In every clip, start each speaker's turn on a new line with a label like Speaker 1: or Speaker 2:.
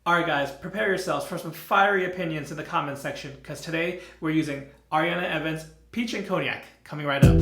Speaker 1: Alright guys, prepare yourselves for some fiery opinions in the comments section because today we're using Ariana Evans Peach and Cognac, coming right up.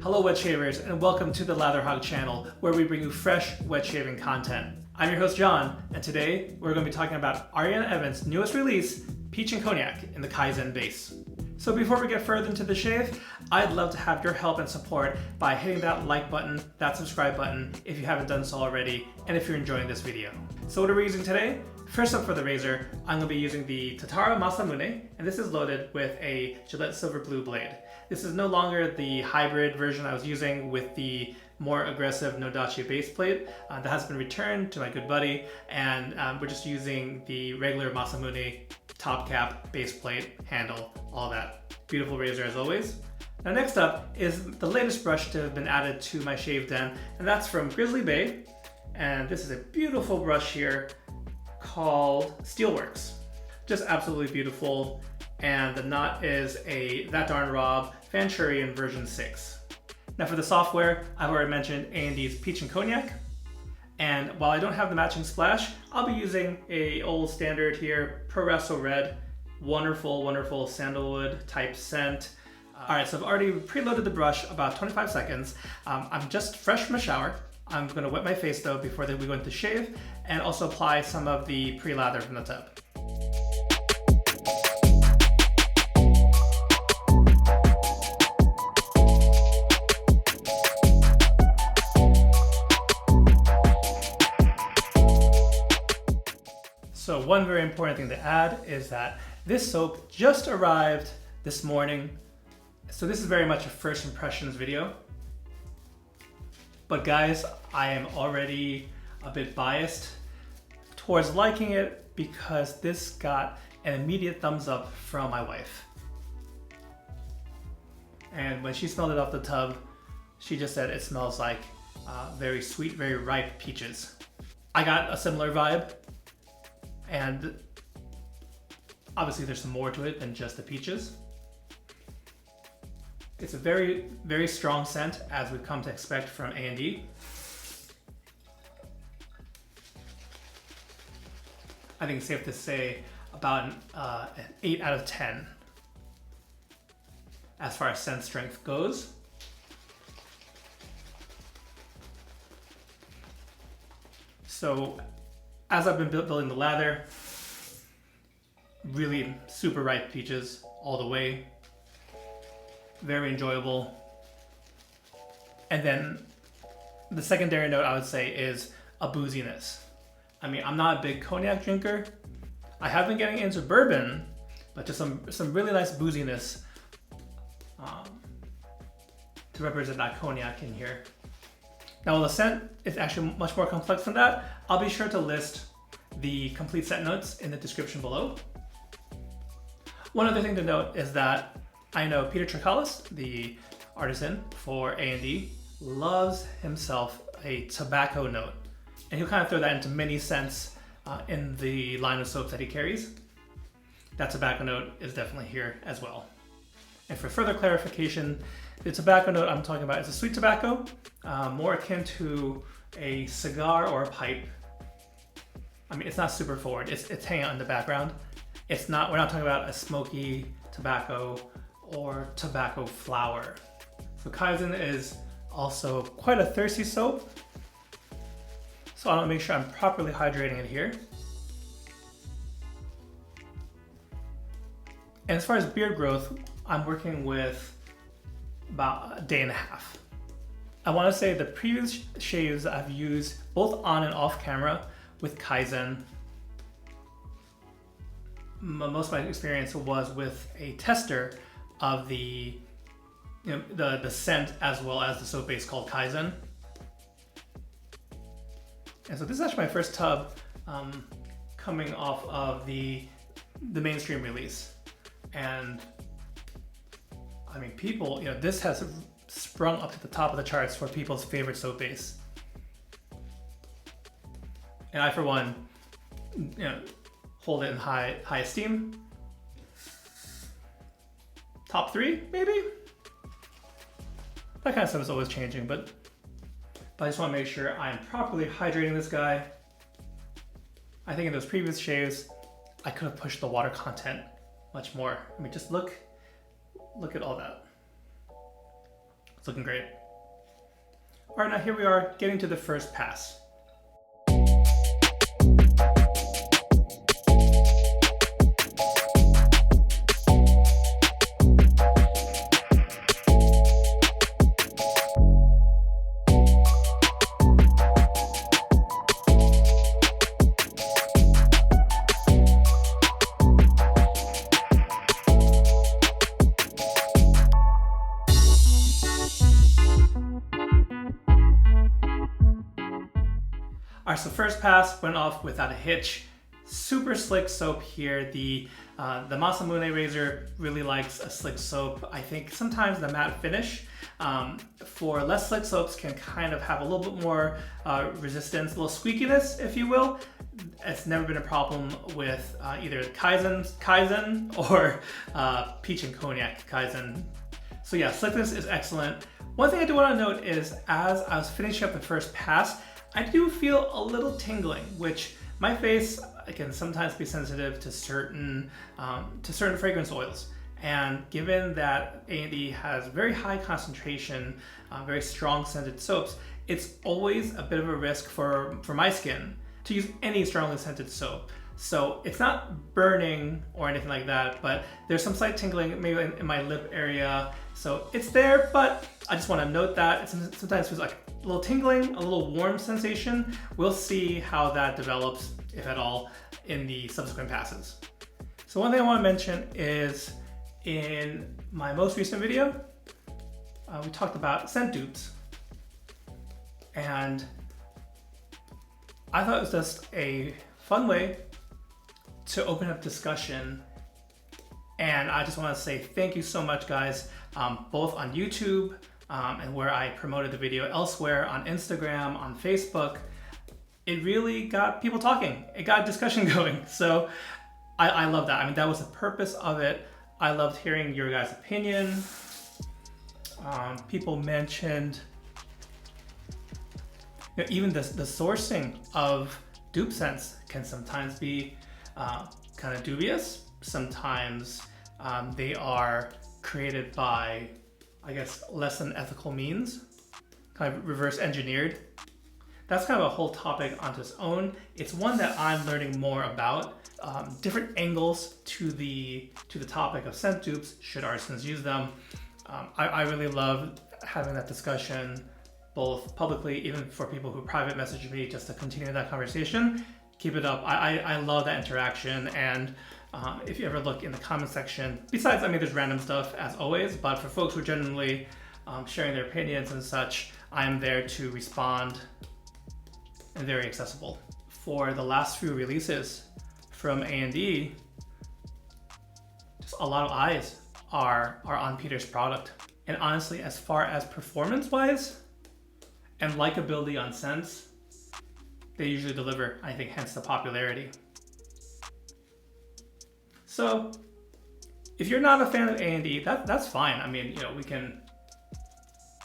Speaker 1: Hello wet shavers and welcome to the ThatDarnRob channel where we bring you fresh wet shaving content. I'm your host John and today we're going to be talking about Ariana Evans' newest release, Peach and Cognac in the Kaizen base. So before we get further into the shave, I'd love to have your help and support by hitting that like button, that subscribe button if you haven't done so already, and if you're enjoying this video. So what are we using today? First up for the razor, I'm going to be using the Tatara Masamune, and this is loaded with a Gillette Silver Blue blade. This is no longer the hybrid version I was using with the more aggressive Nodachi base plate. That has been returned to my good buddy, and we're just using the regular Masamune top cap, base plate, handle, all that. Beautiful razor as always. Now next up is the latest brush to have been added to my shave den, and that's from Grizzly Bay. And this is a beautiful brush here called SteelWorks. Just absolutely beautiful. And the knot is a ThatDarnRob Fanchurian version 6. Now for the software, I've already mentioned A&D's Peach and Cognac. And while I don't have the matching splash, I'll be using a old standard here, Progresso Red. Wonderful, wonderful sandalwood type scent. All right, so I've already preloaded the brush about 25 seconds. I'm just fresh from a shower. I'm gonna wet my face though before we go into shave and also apply some of the pre-lather from the tub. So one very important thing to add is that this soap just arrived this morning. So this is very much a first impressions video. But guys, I am already a bit biased towards liking it because this got an immediate thumbs up from my wife. And when she smelled it off the tub, she just said it smells like very sweet, very ripe peaches. I got a similar vibe. And obviously there's some more to it than just the peaches. It's a very, very strong scent as we've come to expect from A&D. I think it's safe to say about an 8 out of 10 as far as scent strength goes. So as I've been building the lather, really super ripe peaches all the way. Very enjoyable. And then the secondary note I would say is a booziness. I mean, I'm not a big cognac drinker. I have been getting into bourbon, but just some really nice booziness to represent that cognac in here. Now, while the scent is actually much more complex than that, I'll be sure to list the complete scent notes in the description below. One other thing to note is that I know Peter Trakalis, the artisan for A&D, loves himself a tobacco note. And he'll kind of throw that into many scents in the line of soaps that he carries. That tobacco note is definitely here as well. And for further clarification, the tobacco note I'm talking about is a sweet tobacco, more akin to a cigar or a pipe. I mean, it's not super forward, it's hanging out in the background. We're not talking about a smoky tobacco or tobacco flower. So Kaizen is also quite a thirsty soap. So I want to make sure I'm properly hydrating it here. And as far as beard growth, I'm working with about a day and a half. I want to say the previous shaves I've used both on and off camera with Kaizen. Most of my experience was with a tester of the scent as well as the soap base called Kaizen. And so this is actually my first tub coming off of the mainstream release. And I mean, people, this has sprung up to the top of the charts for people's favorite soap base. And I, for one, hold it in high esteem. Top 3, maybe? That kind of stuff is always changing, but I just want to make sure I'm properly hydrating this guy. I think in those previous shaves, I could have pushed the water content much more. I mean, just look at all that. It's looking great. All right, now here we are getting to the first pass. All right, so first pass went off without a hitch. Super slick soap here. The Masamune razor really likes a slick soap. I think sometimes the matte finish for less slick soaps can kind of have a little bit more resistance, a little squeakiness, if you will. It's never been a problem with either Kaizen or Peach and Cognac Kaizen. So yeah, slickness is excellent. One thing I do want to note is as I was finishing up the first pass, I do feel a little tingling, which my face can sometimes be sensitive to certain fragrance oils. And given that A&E has very high concentration, very strong scented soaps, it's always a bit of a risk for my skin to use any strongly scented soap. So it's not burning or anything like that, but there's some slight tingling maybe in my lip area. So it's there, but I just want to note that it sometimes feels like a little tingling, a little warm sensation. We'll see how that develops, if at all, in the subsequent passes. So one thing I want to mention is in my most recent video, we talked about scent dupes. And I thought it was just a fun way to open up discussion. And I just want to say thank you so much, guys, both on YouTube and where I promoted the video elsewhere, on Instagram, on Facebook. It really got people talking. It got discussion going. So I love that. I mean, that was the purpose of it. I loved hearing your guys' opinion. People mentioned even the sourcing of dupe scents can sometimes be kind of dubious. Sometimes they are created by, I guess, less than ethical means, kind of reverse engineered. That's kind of a whole topic onto its own. It's one that I'm learning more about. Different angles to the topic of scent dupes, should artisans use them? I really love having that discussion, both publicly, even for people who private message me, just to continue that conversation. Keep it up. I love that interaction. And if you ever look in the comment section, besides, I mean, there's random stuff as always, but for folks who are generally sharing their opinions and such, I'm there to respond and very accessible. For the last few releases from A&E, just a lot of eyes are on Peter's product. And honestly, as far as performance-wise and likability on scents, they usually deliver, I think, hence the popularity. So if you're not a fan of A&E, that's fine. I mean, we can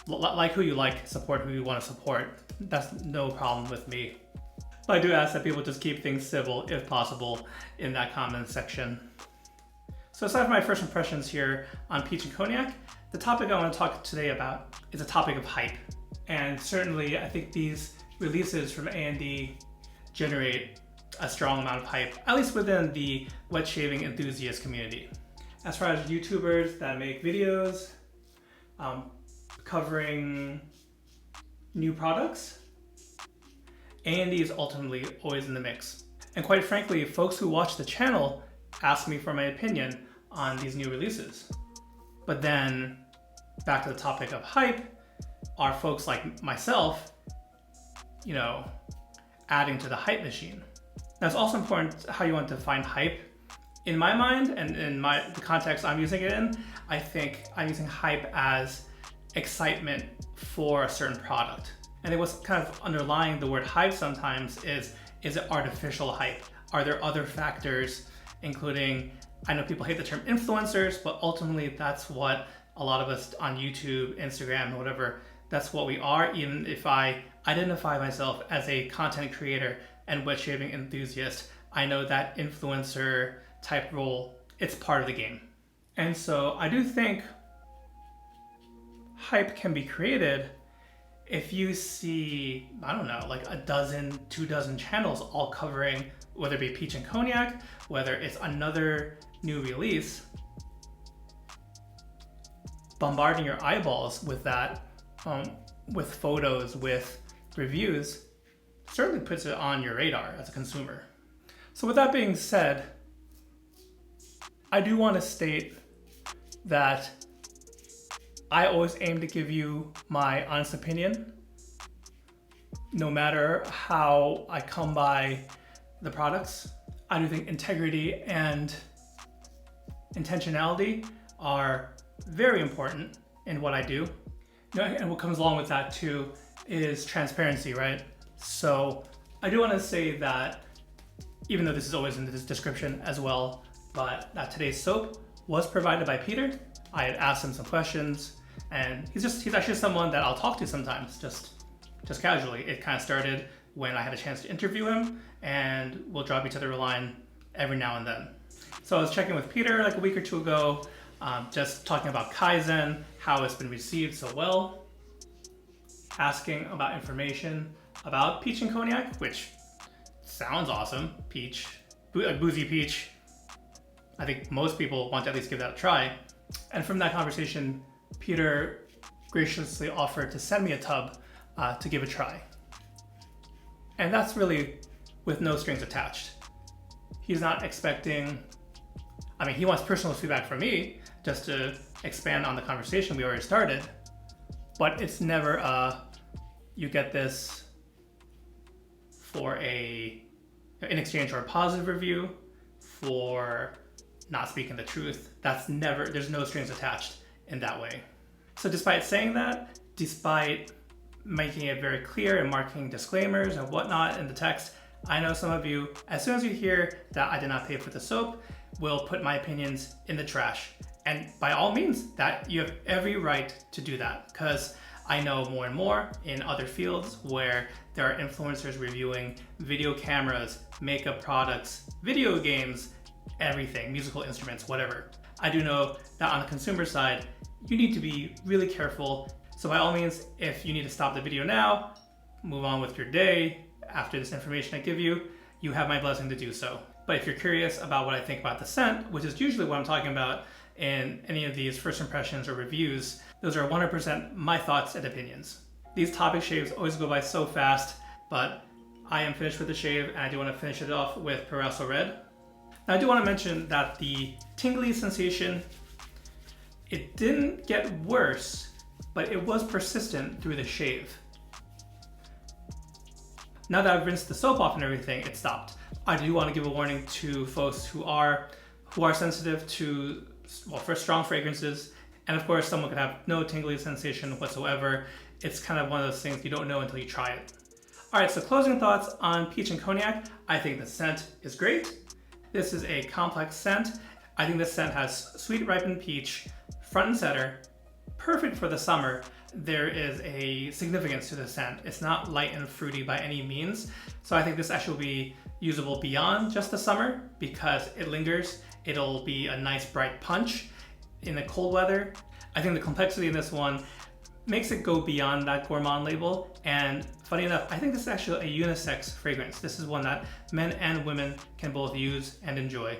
Speaker 1: like who you like, support who you want to support. That's no problem with me. But I do ask that people just keep things civil, if possible, in that comment section. So aside from my first impressions here on Peach and Cognac, the topic I want to talk today about is a topic of hype. And certainly, I think these releases from A&E generate a strong amount of hype, at least within the wet shaving enthusiast community. As far as YouTubers that make videos covering new products, A&E is ultimately always in the mix. And quite frankly, folks who watch the channel ask me for my opinion on these new releases. But then, back to the topic of hype, are folks like myself, adding to the hype machine. Now, it's also important how you want to define hype. In my mind, and in the context I'm using it in, I think I'm using hype as excitement for a certain product. And then what's kind of underlying the word hype sometimes is it artificial hype? Are there other factors, including, I know people hate the term influencers, but ultimately that's what a lot of us on YouTube, Instagram, whatever, that's what we are. Even if I identify myself as a content creator and wet shaving enthusiast, I know that influencer type role, it's part of the game. And so I do think hype can be created if you see, I don't know, like a dozen, 24 channels all covering, whether it be peach and cognac, whether it's another new release, bombarding your eyeballs with that, with photos, with reviews, certainly puts it on your radar as a consumer. So with that being said, I do want to state that I always aim to give you my honest opinion, no matter how I come by the products. I do think integrity and intentionality are very important in what I do. And what comes along with that too is transparency, right? So I do want to say that, even though this is always in the description as well, but that today's soap was provided by Peter. I had asked him some questions, and he's actually someone that I'll talk to sometimes, just casually. It kind of started when I had a chance to interview him, and we'll drop each other a line every now and then. So I was checking with Peter like a week or two ago, just talking about Kaizen, how it's been received so well, asking about information about peach and cognac, which sounds awesome. Peach, boozy peach. I think most people want to at least give that a try. And from that conversation, Peter graciously offered to send me a tub to give a try. And that's really with no strings attached. He's not expecting, he wants personal feedback from me just to expand on the conversation we already started, but it's never you get this for in exchange for a positive review, for not speaking the truth. There's no strings attached in that way. So despite saying that, despite making it very clear and marking disclaimers and whatnot in the text, I know some of you, as soon as you hear that I did not pay for the soap, will put my opinions in the trash. And by all means, that you have every right to do that, because I know more and more in other fields where there are influencers reviewing video cameras, makeup products, video games, everything, musical instruments, whatever. I do know that on the consumer side, you need to be really careful. So by all means, if you need to stop the video now, move on with your day after this information I give you, you have my blessing to do so. But if you're curious about what I think about the scent, which is usually what I'm talking about in any of these first impressions or reviews, those are 100% my thoughts and opinions. These topic shaves always go by so fast, but I am finished with the shave, and I do want to finish it off with Paraiso Red. Now I do want to mention that the tingly sensation, it didn't get worse, but it was persistent through the shave. Now that I've rinsed the soap off and everything, it stopped. I do want to give a warning to folks who are sensitive to, well, for strong fragrances, and of course someone could have no tingly sensation whatsoever. It's kind of one of those things you don't know until you try it. All right, so closing thoughts on peach and cognac. I think the scent is great. This is a complex scent. I think this scent has sweet ripened peach front and center, perfect for the summer. There is a significance to the scent. It's not light and fruity by any means. So I think this actually will be usable beyond just the summer because it lingers. It'll be a nice bright punch in the cold weather. I think the complexity in this one makes it go beyond that gourmand label. And funny enough, I think this is actually a unisex fragrance. This is one that men and women can both use and enjoy.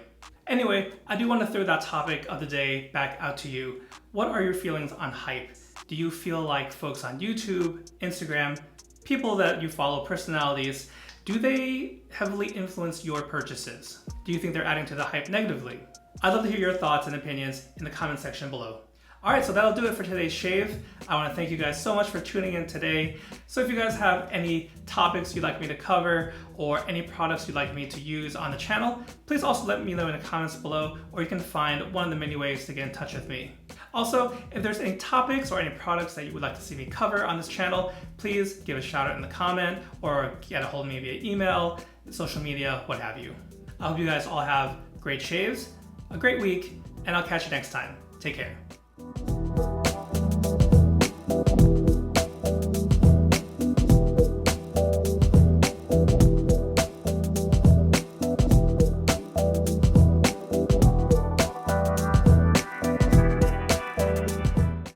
Speaker 1: Anyway, I do want to throw that topic of the day back out to you. What are your feelings on hype? Do you feel like folks on YouTube, Instagram, people that you follow, personalities, do they heavily influence your purchases? Do you think they're adding to the hype negatively? I'd love to hear your thoughts and opinions in the comment section below. All right, so that'll do it for today's shave. I want to thank you guys so much for tuning in today. So if you guys have any topics you'd like me to cover or any products you'd like me to use on the channel, please also let me know in the comments below, or you can find one of the many ways to get in touch with me. Also, if there's any topics or any products that you would like to see me cover on this channel, please give a shout out in the comment or get a hold of me via email, social media, what have you. I hope you guys all have great shaves, a great week, and I'll catch you next time. Take care.